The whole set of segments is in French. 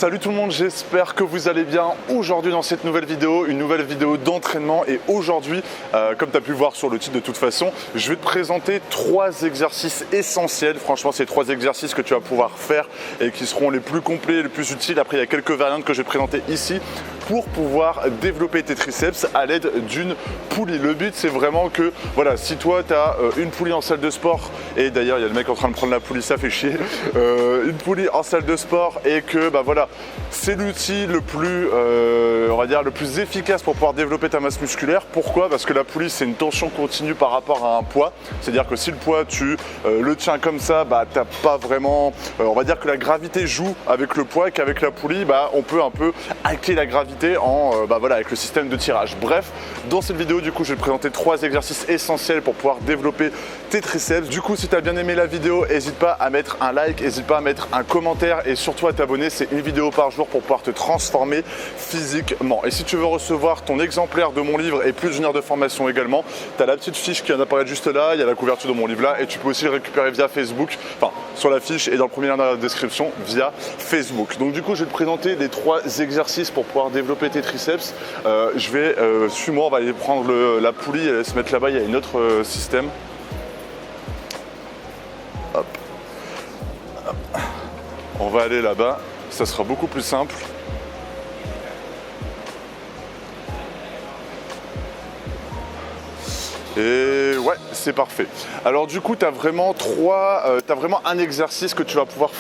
Salut tout le monde, j'espère que vous allez bien. Aujourd'hui dans cette nouvelle vidéo, une nouvelle vidéo d'entraînement. Et aujourd'hui, comme tu as pu le voir sur le titre de toute façon, je vais te présenter 3 exercices essentiels. Franchement, c'est 3 exercices que tu vas pouvoir faire et qui seront les plus complets, les plus utiles. Après, il y a quelques variantes que je vais te présenter ici pour pouvoir développer tes triceps à l'aide d'une poulie. Le but, c'est vraiment que, voilà, si toi, tu as une poulie en salle de sport, et d'ailleurs, il y a le mec en train de prendre la poulie, ça fait chier, une poulie en salle de sport et que, bah voilà, c'est l'outil le plus, on va dire, le plus efficace pour pouvoir développer ta masse musculaire. Pourquoi? Parce que la poulie, c'est une tension continue par rapport à un poids. C'est-à-dire que si le poids, tu le tiens comme ça, bah, t'as pas vraiment, on va dire que la gravité joue avec le poids et qu'avec la poulie, bah, on peut un peu hacker la gravité en, bah, voilà, avec le système de tirage. Bref, dans cette vidéo, du coup, je vais te présenter 3 exercices essentiels pour pouvoir développer tes triceps. Du coup, si tu as bien aimé la vidéo, n'hésite pas à mettre un like, n'hésite pas à mettre un commentaire et surtout à t'abonner. C'est une vidéo par jour pour pouvoir te transformer physiquement. Et si tu veux recevoir ton exemplaire de mon livre et plus d'une heure de formation également, tu as la petite fiche qui vient d'apparaître juste là, il y a la couverture de mon livre là et tu peux aussi le récupérer via Facebook, enfin sur la fiche et dans le premier lien dans la description via Facebook. Donc du coup, je vais te présenter les 3 exercices pour pouvoir développer tes triceps. Suis-moi, on va aller prendre la poulie et se mettre là-bas, il y a un autre système. Hop. Hop. On va aller là-bas, ça sera beaucoup plus simple. Et ouais, c'est parfait. Alors du coup, tu as vraiment un exercice que tu vas pouvoir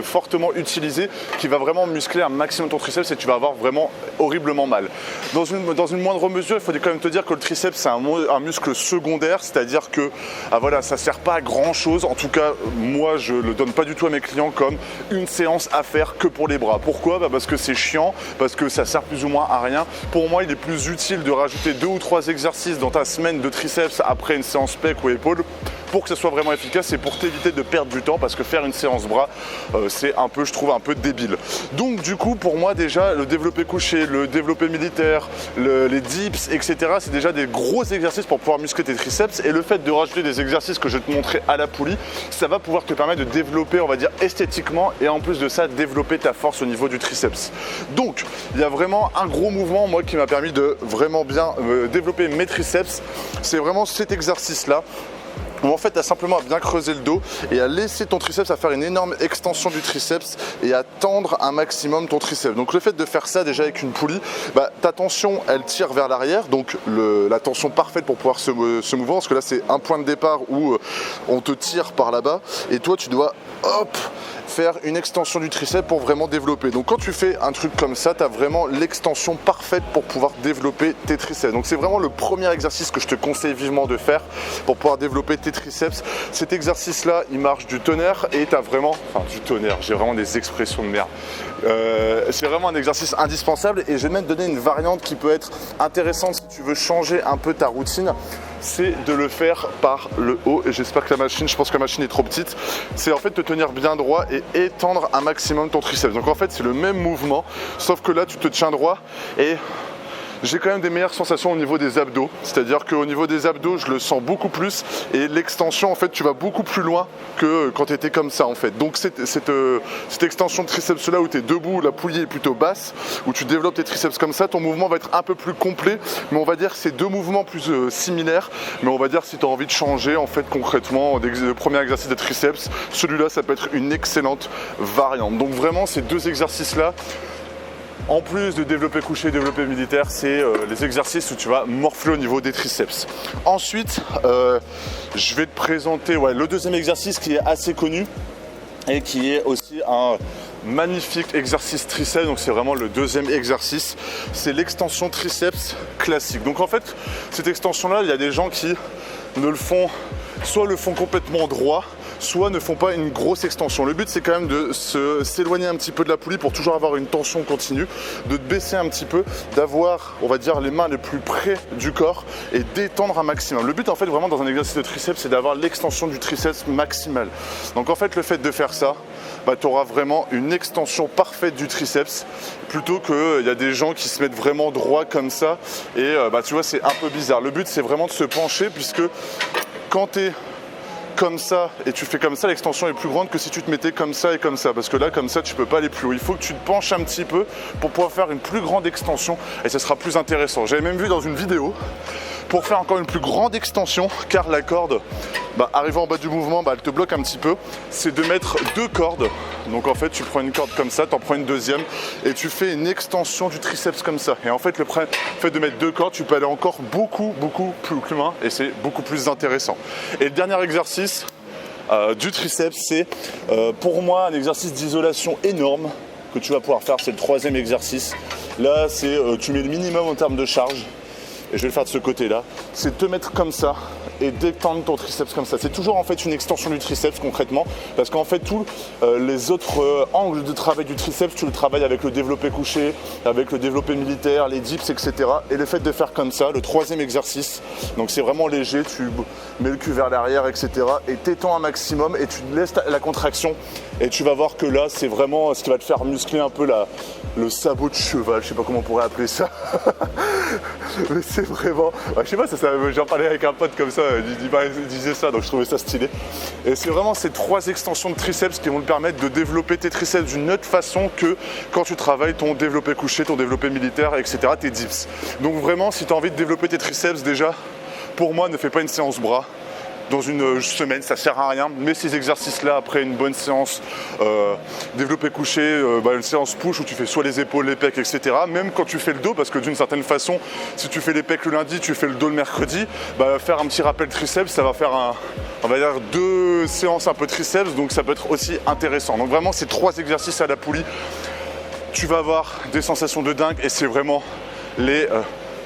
fortement utiliser qui va vraiment muscler un maximum ton triceps et tu vas avoir vraiment horriblement mal. Dans une moindre mesure, il faut quand même te dire que le triceps, c'est un muscle secondaire, c'est-à-dire que voilà, ça ne sert pas à grand-chose. En tout cas, moi, je ne le donne pas du tout à mes clients comme une séance à faire que pour les bras. Pourquoi? Parce que c'est chiant, parce que ça sert plus ou moins à rien. Pour moi, il est plus utile de rajouter 2 ou 3 exercices dans ta semaine de triceps après une séance pec ou épaule pour que ça soit vraiment efficace et pour t'éviter de perdre du temps, parce que faire une séance bras, c'est un peu, je trouve, un peu débile. Donc du coup, pour moi déjà, le développé couché, le développé militaire, les dips, etc., c'est déjà des gros exercices pour pouvoir muscler tes triceps, et le fait de rajouter des exercices que je vais te montrer à la poulie, ça va pouvoir te permettre de développer, on va dire, esthétiquement, et en plus de ça, développer ta force au niveau du triceps. Donc, il y a vraiment un gros mouvement, moi, qui m'a permis de vraiment bien développer mes triceps. C'est vraiment cet exercice-là, où en fait tu as simplement à bien creuser le dos et à laisser ton triceps à faire une énorme extension du triceps et à tendre un maximum ton triceps. Donc le fait de faire ça déjà avec une poulie, bah, ta tension elle tire vers l'arrière, donc la tension parfaite pour pouvoir se mouvoir, parce que là c'est un point de départ où on te tire par là-bas et toi tu dois hop faire une extension du triceps pour vraiment développer. Donc quand tu fais un truc comme ça, tu as vraiment l'extension parfaite pour pouvoir développer tes triceps. Donc c'est vraiment le premier exercice que je te conseille vivement de faire pour pouvoir développer tes triceps. Cet exercice là, il marche du tonnerre et tu as vraiment, enfin du tonnerre, j'ai vraiment des expressions de merde. C'est vraiment un exercice indispensable et je vais même te donner une variante qui peut être intéressante si tu veux changer un peu ta routine. C'est de le faire par le haut, et j'espère que je pense que la machine est trop petite. C'est en fait te tenir bien droit et étendre un maximum ton triceps. Donc en fait c'est le même mouvement, sauf que là tu te tiens droit et j'ai quand même des meilleures sensations au niveau des abdos, c'est-à-dire qu'au niveau des abdos je le sens beaucoup plus et l'extension en fait tu vas beaucoup plus loin que quand tu étais comme ça en fait. Donc cette extension de triceps là où tu es debout, la poulie est plutôt basse, où tu développes tes triceps comme ça, ton mouvement va être un peu plus complet, mais on va dire que c'est 2 mouvements plus similaires, mais on va dire si tu as envie de changer en fait concrètement le premier exercice de triceps, celui-là ça peut être une excellente variante. Donc vraiment ces 2 exercices là, en plus de développé couché et développé militaire, c'est les exercices où tu vas morfler au niveau des triceps. Ensuite, je vais te présenter le deuxième exercice qui est assez connu et qui est aussi un magnifique exercice triceps. Donc c'est vraiment le deuxième exercice, c'est l'extension triceps classique. Donc en fait, cette extension-là, il y a des gens qui ne le font, soit le font complètement droit, soit ne font pas une grosse extension. Le but c'est quand même de s'éloigner un petit peu de la poulie pour toujours avoir une tension continue, de te baisser un petit peu, d'avoir, on va dire, les mains les plus près du corps et d'étendre un maximum. Le but en fait vraiment dans un exercice de triceps, c'est d'avoir l'extension du triceps maximale. Donc en fait le fait de faire ça, bah, tu auras vraiment une extension parfaite du triceps, plutôt qu'il y a des gens qui se mettent vraiment droit comme ça et bah, tu vois c'est un peu bizarre. Le but c'est vraiment de se pencher, puisque quand tu es comme ça et tu fais comme ça, l'extension est plus grande que si tu te mettais comme ça et comme ça, parce que là comme ça tu peux pas aller plus haut. Il faut que tu te penches un petit peu pour pouvoir faire une plus grande extension et ce sera plus intéressant. J'avais même vu dans une vidéo, pour faire encore une plus grande extension, car la corde, arrivant en bas du mouvement, elle te bloque un petit peu, c'est de mettre 2 cordes. Donc en fait tu prends une corde comme ça, tu en prends une deuxième et tu fais une extension du triceps comme ça. Et en fait le fait de mettre 2 cordes, tu peux aller encore beaucoup plus loin et c'est beaucoup plus intéressant. Et le dernier exercice du triceps, c'est pour moi un exercice d'isolation énorme que tu vas pouvoir faire. C'est le 3e exercice. Là c'est tu mets le minimum en termes de charge. Et je vais le faire de ce côté-là, c'est te mettre comme ça et détendre ton triceps comme ça. C'est toujours en fait une extension du triceps concrètement, parce qu'en fait tous les autres angles de travail du triceps, tu le travailles avec le développé couché, avec le développé militaire, les dips, etc. Et le fait de faire comme ça, le 3e exercice, donc c'est vraiment léger, tu mets le cul vers l'arrière, etc. et t'étends un maximum et tu laisses la contraction et tu vas voir que là c'est vraiment ce qui va te faire muscler un peu le sabot de cheval, je sais pas comment on pourrait appeler ça. Mais c'est vraiment, je sais pas, j'en parlais avec un pote comme ça, il disait ça, donc je trouvais ça stylé. Et c'est vraiment ces 3 extensions de triceps qui vont te permettre de développer tes triceps d'une autre façon que quand tu travailles ton développé couché, ton développé militaire, etc., tes dips. Donc vraiment, si tu as envie de développer tes triceps, déjà, pour moi, ne fais pas une séance bras. Dans une semaine, ça sert à rien, mais ces exercices-là, après une bonne séance développé couché, une séance push où tu fais soit les épaules, les pecs, etc. Même quand tu fais le dos, parce que d'une certaine façon, si tu fais les pecs le lundi, tu fais le dos le mercredi, faire un petit rappel triceps, ça va faire on va dire 2 séances un peu triceps, donc ça peut être aussi intéressant. Donc vraiment, ces 3 exercices à la poulie, tu vas avoir des sensations de dingue et c'est vraiment les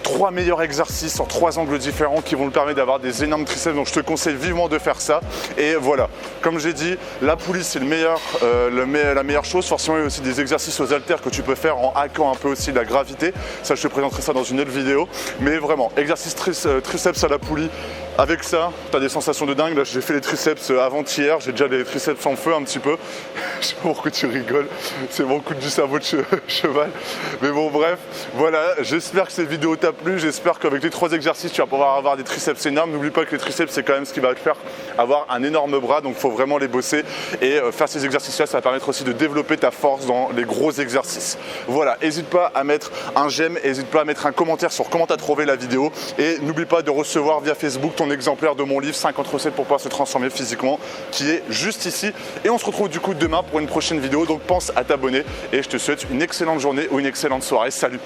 3 meilleurs exercices en 3 angles différents qui vont te permettre d'avoir des énormes triceps. Donc je te conseille vivement de faire ça. Et voilà, comme j'ai dit, la poulie c'est la meilleure chose. Forcément il y a aussi des exercices aux haltères que tu peux faire en hackant un peu aussi la gravité. Ça je te présenterai ça dans une autre vidéo. Mais vraiment, exercice triceps à la poulie. Avec ça, tu as des sensations de dingue. Là, j'ai fait les triceps avant-hier. J'ai déjà les triceps en feu un petit peu. Je sais pas pourquoi tu rigoles. C'est mon coup du sabot de cheval. Mais bon, bref. Voilà. J'espère que cette vidéo t'a plu. J'espère qu'avec les 3 exercices, tu vas pouvoir avoir des triceps énormes. N'oublie pas que les triceps, c'est quand même ce qui va te faire avoir un énorme bras. Donc, il faut vraiment les bosser. Et faire ces exercices-là, ça va permettre aussi de développer ta force dans les gros exercices. Voilà. N'hésite pas à mettre un j'aime. N'hésite pas à mettre un commentaire sur comment tu as trouvé la vidéo. Et n'oublie pas de recevoir via Facebook ton exemplaire de mon livre 50 recettes pour pouvoir se transformer physiquement qui est juste ici et on se retrouve du coup demain pour une prochaine vidéo, donc pense à t'abonner et je te souhaite une excellente journée ou une excellente soirée. Salut.